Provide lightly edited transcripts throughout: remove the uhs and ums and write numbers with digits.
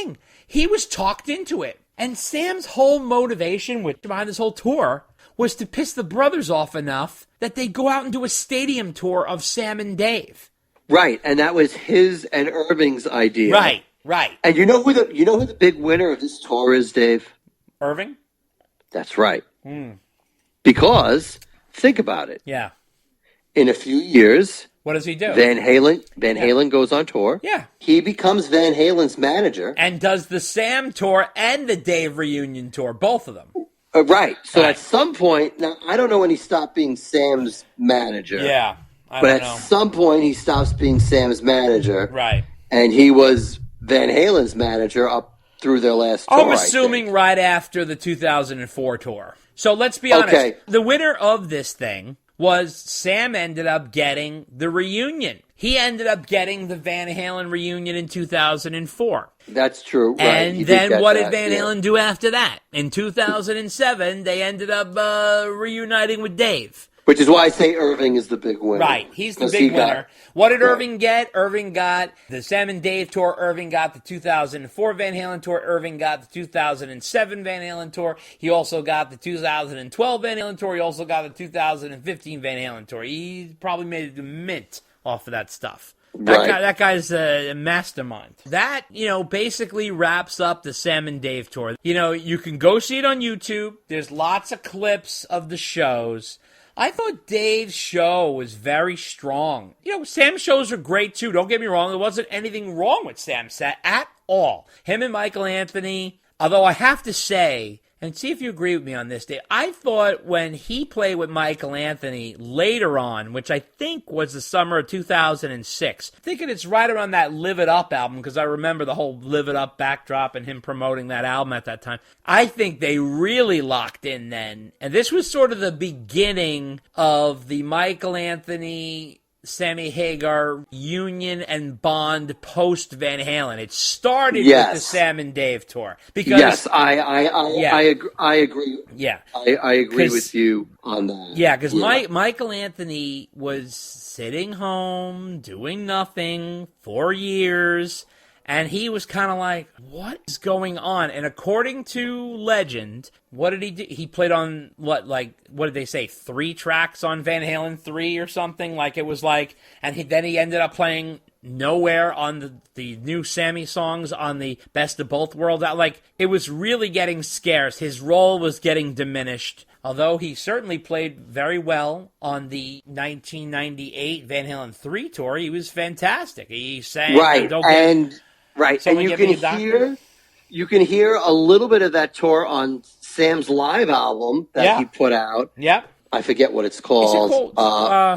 thing. He was talked into it. And Sam's whole motivation behind this whole tour was to piss the brothers off enough that they go out and do a stadium tour of Sam and Dave. Right, and that was his and Irving's idea. Right. And you know who the big winner of this tour is, Dave? Irving? That's right. Because think about it. Yeah. In a few years, what does he do? Van Halen goes on tour. Yeah. He becomes Van Halen's manager. And does the Sam tour and the Dave reunion tour, both of them. Right. So at some point, now I don't know when he stopped being Sam's manager. Yeah. But at some point, he stops being Sam's manager. Right. And he was Van Halen's manager up through their last tour. I'm assuming right after the 2004 tour. So let's be honest. Okay. The winner of this thing was Sam ended up getting the reunion. He ended up getting the Van Halen reunion in 2004. That's true. Right. And then what did Van Halen do after that? In 2007, they ended up reuniting with Dave. Which is why I say Irving is the big winner. Right, he's the big winner. What did Irving get? Irving got the Sam and Dave tour. Irving got the 2004 Van Halen tour. Irving got the 2007 Van Halen tour. He also got the 2012 Van Halen tour. He also got the 2015 Van Halen tour. He probably made a mint off of that stuff. That guy's a mastermind. That, basically wraps up the Sam and Dave tour. You can go see it on YouTube. There's lots of clips of the shows. I thought Dave's show was very strong. Sam's shows are great too. Don't get me wrong. There wasn't anything wrong with Sam's set at all. Him and Michael Anthony. Although I have to say, and see if you agree with me on this, Dave, I thought when he played with Michael Anthony later on, which I think was the summer of 2006, thinking it's right around that Live It Up album, because I remember the whole Live It Up backdrop and him promoting that album at that time. I think they really locked in then. And this was sort of the beginning of the Michael Anthony, Sammy Hagar union and bond post Van Halen. It started with the Sam and Dave tour. Because I agree. Yeah, I agree with you on that. Yeah, because Michael Anthony was sitting home doing nothing for years, and he was kind of like, what is going on? And according to legend, what did he do? He played on, what did they say, 3 tracks on Van Halen 3 or something? And then he ended up playing nowhere on the new Sammy songs on the Best of Both Worlds. It was really getting scarce. His role was getting diminished. Although he certainly played very well on the 1998 Van Halen 3 tour. He was fantastic. He sang. You can hear a little bit of that tour on Sam's live album that he put out. Yeah. I forget what it's called.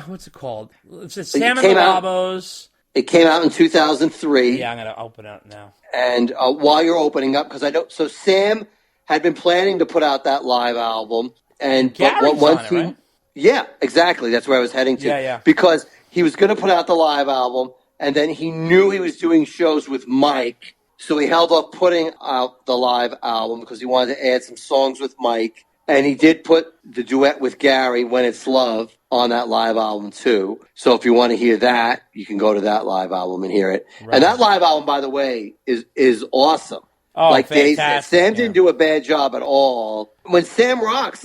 What's it called? It's Sam and the Labos. It came out in 2003. Yeah, I'm going to open it now. And while you're opening up, so Sam had been planning to put out that live album. And Gary's on it, right? Yeah, exactly. That's where I was heading to. Yeah. Because he was going to put out the live album, and then he knew he was doing shows with Mike, so he held off putting out the live album because he wanted to add some songs with Mike. And he did put the duet with Gary, When It's Love, on that live album too. So if you want to hear that, you can go to that live album and hear it. Right. And that live album, by the way, is awesome. Oh, fantastic. Sam didn't do a bad job at all. When Sam rocks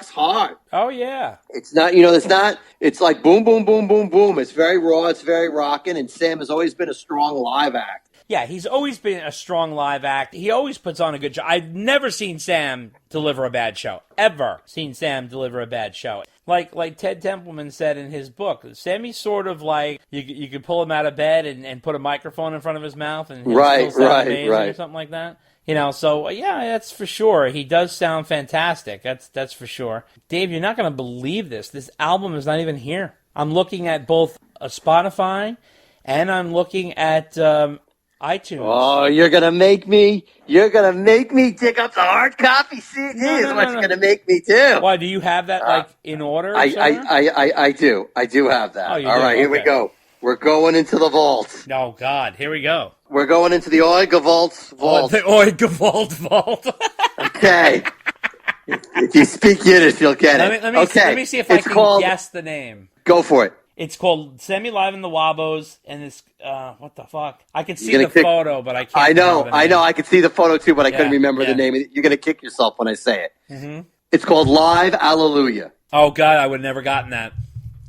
hard. Oh, yeah. It's not, it's like boom, boom, boom, boom, boom. It's very raw, it's very rocking, and Sam has always been a strong live act. Yeah, he's always been a strong live act. He always puts on a good show. I've never seen Sam deliver a bad show. Ever seen Sam deliver a bad show. Like Ted Templeman said in his book, Sammy's sort of like, you could pull him out of bed and put a microphone in front of his mouth and he'll still sound amazing or something like that. So yeah, that's for sure. He does sound fantastic. That's for sure. Dave, you're not going to believe this. This album is not even here. I'm looking at both Spotify and I'm looking at iTunes. Oh, you're gonna make me dig up the hard copy CD. Is what you're gonna make me do. Why, do you have that in order? I do have that. All right, here we go. We're going into the vault. Oh God, here we go. We're going into the Oiga vault. The Oiga vault. Okay. If you speak Yiddish, you'll get it. Let me see if I can guess the name. Go for it. It's called Sammy Live in the Wabos, and it's what the fuck? I can see the photo, but I can't. I know. I can see the photo too, but I couldn't remember the name. You're gonna kick yourself when I say it. Mm-hmm. It's called Live Alleluia. Oh God, I would have never gotten that.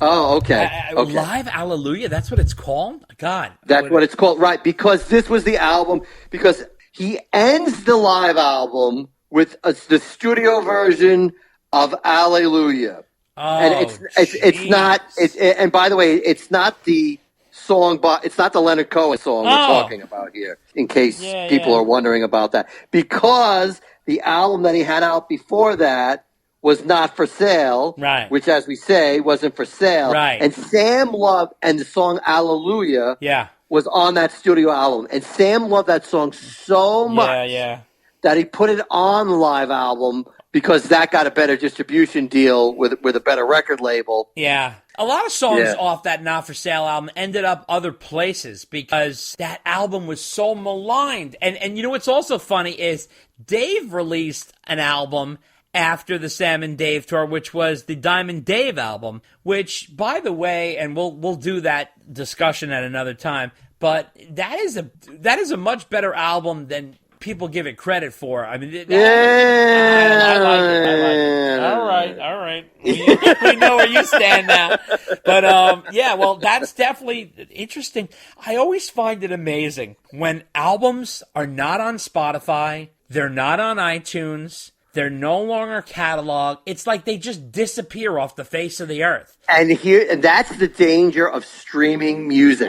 Oh, okay. Live Alleluia. That's what it's called. God, that's what it's called, right? Because this was the album. Because he ends the live album with the studio version of Alleluia. Oh, and it's not. And by the way, it's not the song, but it's not the Leonard Cohen song we're talking about here. In case people are wondering about that, because the album that he had out before that was not for sale, right? Which, as we say, wasn't for sale, right? And Sam loved, and the song Alleluia, was on that studio album, and Sam loved that song so much, that he put it on the live album. Because that got a better distribution deal with a better record label. Yeah. A lot of songs off that Not For Sale album ended up other places because that album was so maligned. And you know what's also funny is Dave released an album after the Sam and Dave tour, which was the Diamond Dave album, which, by the way, and we'll do that discussion at another time, but that is a much better album than people give it credit for. I mean, I like it. All right. We know where you stand now. But, well, that's definitely interesting. I always find it amazing when albums are not on Spotify, they're not on iTunes, they're no longer cataloged. It's like they just disappear off the face of the earth. And that's the danger of streaming music.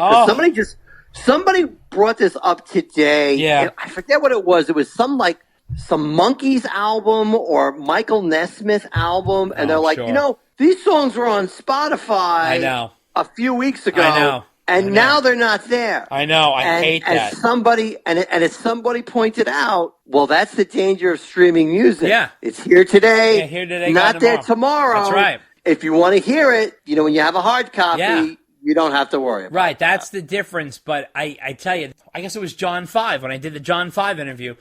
Somebody brought this up today. Yeah. I forget what it was. It was some Monkees album or Michael Nesmith album. And they're like, these songs were on Spotify I know. A few weeks ago. I know. And now they're not there. I know. I hate that. As somebody pointed out, well, that's the danger of streaming music. Yeah. It's here today. Yeah, here today, not there tomorrow. That's right. If you want to hear it, when you have a hard copy, you don't have to worry about it. Right, that's the difference. But I tell you, I guess it was John 5 when I did the John 5 interview.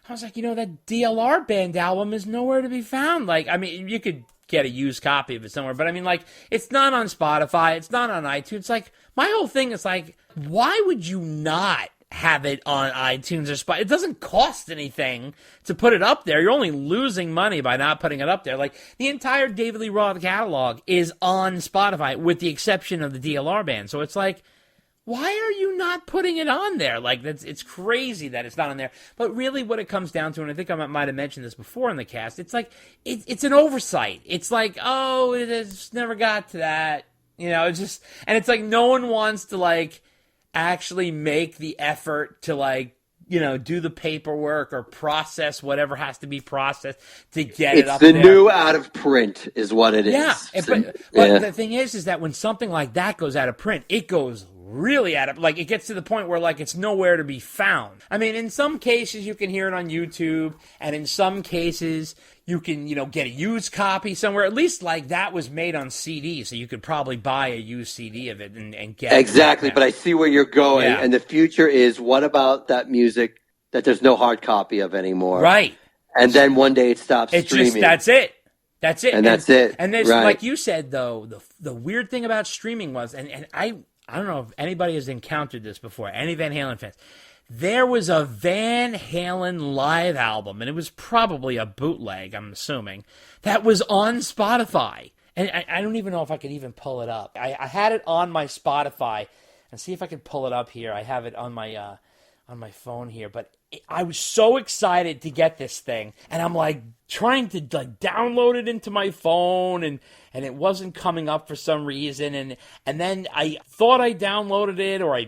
I was like, that DLR band album is nowhere to be found. Like, I mean, you could get a used copy of it somewhere, but I mean, like, it's not on Spotify, it's not on iTunes. Like, my whole thing is like, why would you not have it on iTunes or Spotify? It doesn't cost anything to put it up there. You're only losing money by not putting it up there. Like, the entire David Lee Roth catalog is on Spotify, with the exception of the DLR band. So it's like, why are you not putting it on there? Like, it's crazy that it's not on there. But really what it comes down to, and I think I might have mentioned this before in the cast, it's like, it's an oversight. It's like, it just never got to that. It's just, and it's like no one wants to, like, actually make the effort to, like, do the paperwork or process whatever has to be processed to get it up there. It's the new out of print is what it is. Yeah, but the thing is that when something like that goes out of print, it goes really out of, like, it gets to the point where, like, it's nowhere to be found. I mean, in some cases you can hear it on YouTube, and in some cases you can, get a used copy somewhere. At least, like, that was made on CD, so you could probably buy a used CD of it and get it. Exactly, but I see where you're going, and the future is, what about that music that there's no hard copy of anymore? Right. And then one day it stops streaming. That's it. That's it. And that's it. And there's, like you said, though, the weird thing about streaming was, and I don't know if anybody has encountered this before, any Van Halen fans. There was a Van Halen live album, and it was probably a bootleg, I'm assuming, that was on Spotify. And I don't even know if I could even pull it up. I had it on my Spotify, and see if I can pull it up here. I have it on my phone here, but I was so excited to get this thing, and I'm like trying to like download it into my phone, and it wasn't coming up for some reason, and then I thought I downloaded it, or I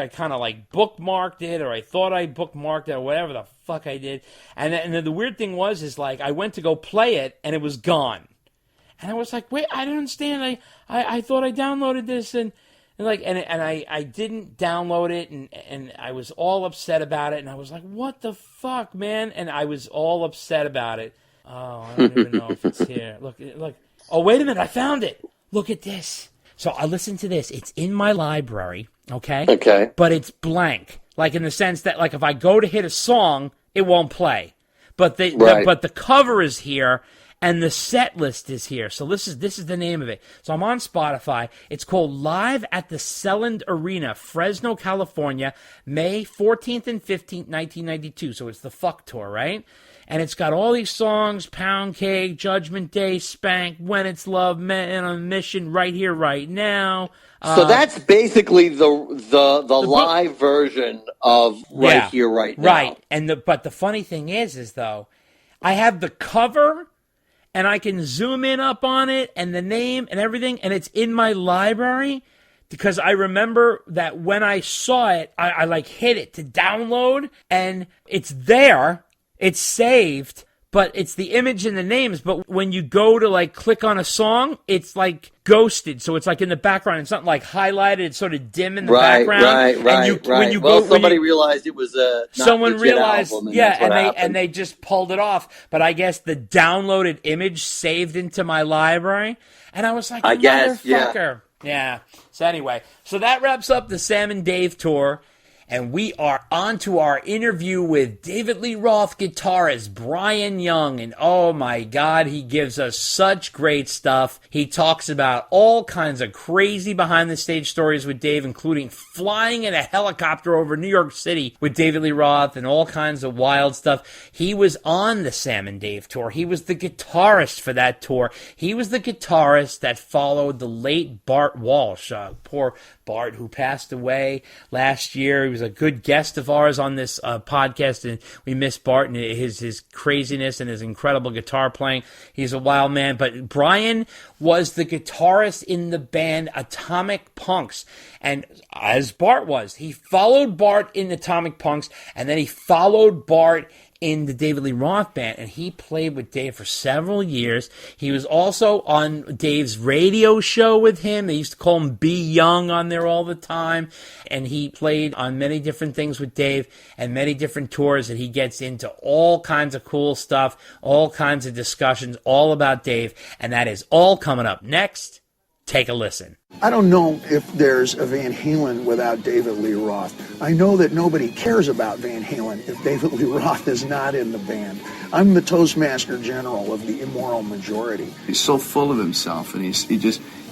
kind of like bookmarked it, or I thought I bookmarked it, or whatever the fuck I did, and then the weird thing was like I went to go play it, and it was gone, and I was like, wait, I don't understand, I thought I downloaded this, and I didn't download it, and I was all upset about it, and I was like, what the fuck, man? And I was all upset about it. Oh, I don't even know if it's here. Look. Oh, wait a minute, I found it. Look at this. So I listened to this. It's in my library, okay? Okay. But it's blank, like in the sense that, like, if I go to hit a song, it won't play. But the cover is here, And the set list is here. So this is the name of it. So I'm on Spotify. It's called Live at the Selland Arena, Fresno, California, May 14th and 15th, 1992. So it's the Fuck Tour, right? And it's got all these songs: Pound Cake, Judgment Day, Spank, When It's Love, Man on a Mission, Right Here, Right Now. So that's basically the live version of Right Here, Right Now. Right. But the funny thing is though, I have the cover, and I can zoom in up on it, and the name and everything, and it's in my library, because I remember that when I saw it, I like hit it to download, and it's there, it's saved, but it's the image and the names. But when you go to like click on a song, it's like ghosted, so it's like in the background. It's not like highlighted; it's sort of dim in the background. Right. When you somebody realized it was a someone realized, album, and they just pulled it off. But I guess the downloaded image saved into my library, and I was like, I guess, yeah. So anyway, so that wraps up the Sam and Dave tour. And we are on to our interview with David Lee Roth guitarist Brian Young. And oh my God, he gives us such great stuff. He talks about all kinds of crazy behind the stage stories with Dave, including flying in a helicopter over New York City with David Lee Roth and all kinds of wild stuff. He was on the Sam and Dave tour. He was the guitarist for that tour. He was the guitarist that followed the late Bart Walsh, poor Bart, who passed away last year. He was a good guest of ours on this podcast, and we miss Bart and his craziness and his incredible guitar playing. He's a wild man. But Brian was the guitarist in the band Atomic Punks, and as Bart was, he followed Bart in Atomic Punks, and then he followed Bart in the David Lee Roth band, and he played with Dave for several years. He was also on Dave's radio show with him. They used to call him B. Young on there all the time, and he played on many different things with Dave and many different tours, and he gets into all kinds of cool stuff, all kinds of discussions, all about Dave, and that is all coming up next. Take a listen. I don't know if there's a Van Halen without David Lee Roth. I know that nobody cares about Van Halen if David Lee Roth is not in the band. I'm the Toastmaster General of the immoral majority. He's so full of himself, and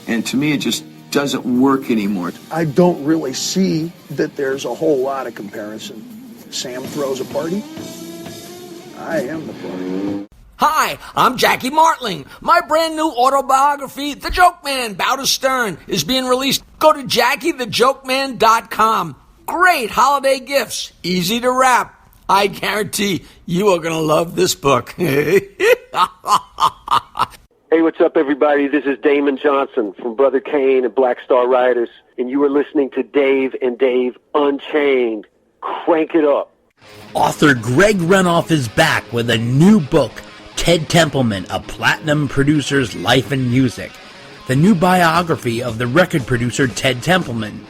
and to me it just doesn't work anymore. I don't really see that there's a whole lot of comparison. Sam throws a party. I am the party. Hi, I'm Jackie Martling. My brand new autobiography, The Joke Man, Bow to Stern, is being released. Go to JackieTheJokeman.com. Great holiday gifts, easy to wrap. I guarantee you are going to love this book. Hey, what's up, everybody? This is Damon Johnson from Brother Kane and Black Star Riders, and you are listening to Dave and Dave Unchained. Crank it up. Author Greg Renoff is back with a new book, Ted Templeman, A Platinum Producer's Life and Music, the new biography of the record producer Ted Templeman,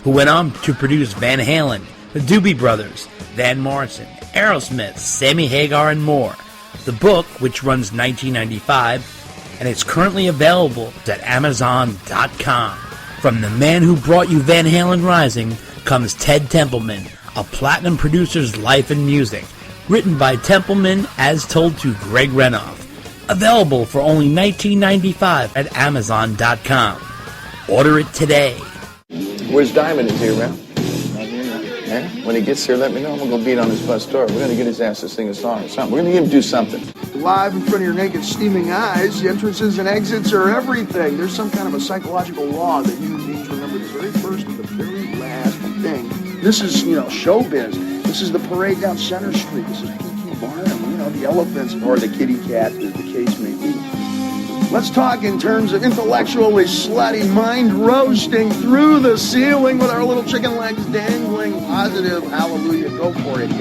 who went on to produce Van Halen, the Doobie Brothers, Van Morrison, Aerosmith, Sammy Hagar, and more. The book, which runs $19.95, and it's currently available at Amazon.com. From the man who brought you Van Halen Rising comes Ted Templeman, A Platinum Producer's Life and Music, written by Templeman as told to Greg Renoff. Available for only $19.95 at Amazon.com. Order it today. Where's Diamond? Is he around? Yeah? When he gets here, let me know. I'm going to go beat on his bus door. We're going to get his ass to sing a song or something. We're going to get him to do something. Live in front of your naked, steaming eyes, the entrances and exits are everything. There's some kind of a psychological law that human beings remember the very first and the very last thing. This is, showbiz. This is the parade down Center Street. This is P.T. Barnum, the elephants, or the kitty cat, as the case may be. Let's talk in terms of intellectually slutty, mind roasting through the ceiling with our little chicken legs dangling. Positive, hallelujah, go for it.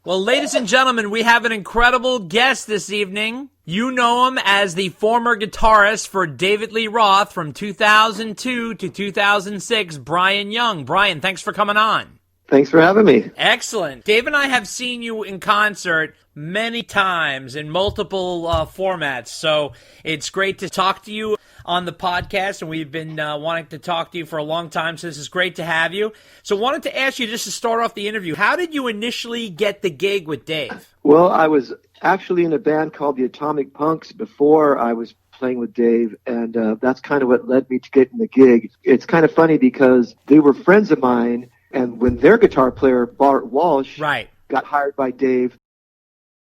Well, ladies and gentlemen, we have an incredible guest this evening. You know him as the former guitarist for David Lee Roth from 2002 to 2006, Brian Young. Brian, thanks for coming on. Thanks for having me. Excellent. Dave and I have seen you in concert many times in multiple formats, so it's great to talk to you. on the podcast, and we've been wanting to talk to you for a long time, so this is great to have you. So wanted to ask you, just to start off the interview, how did you initially get the gig with Dave? Well, I was actually in a band called the Atomic Punks before I was playing with Dave, and that's kind of what led me to getting the gig. It's kind of funny because they were friends of mine, and when their guitar player, Bart Walsh, right, got hired by Dave,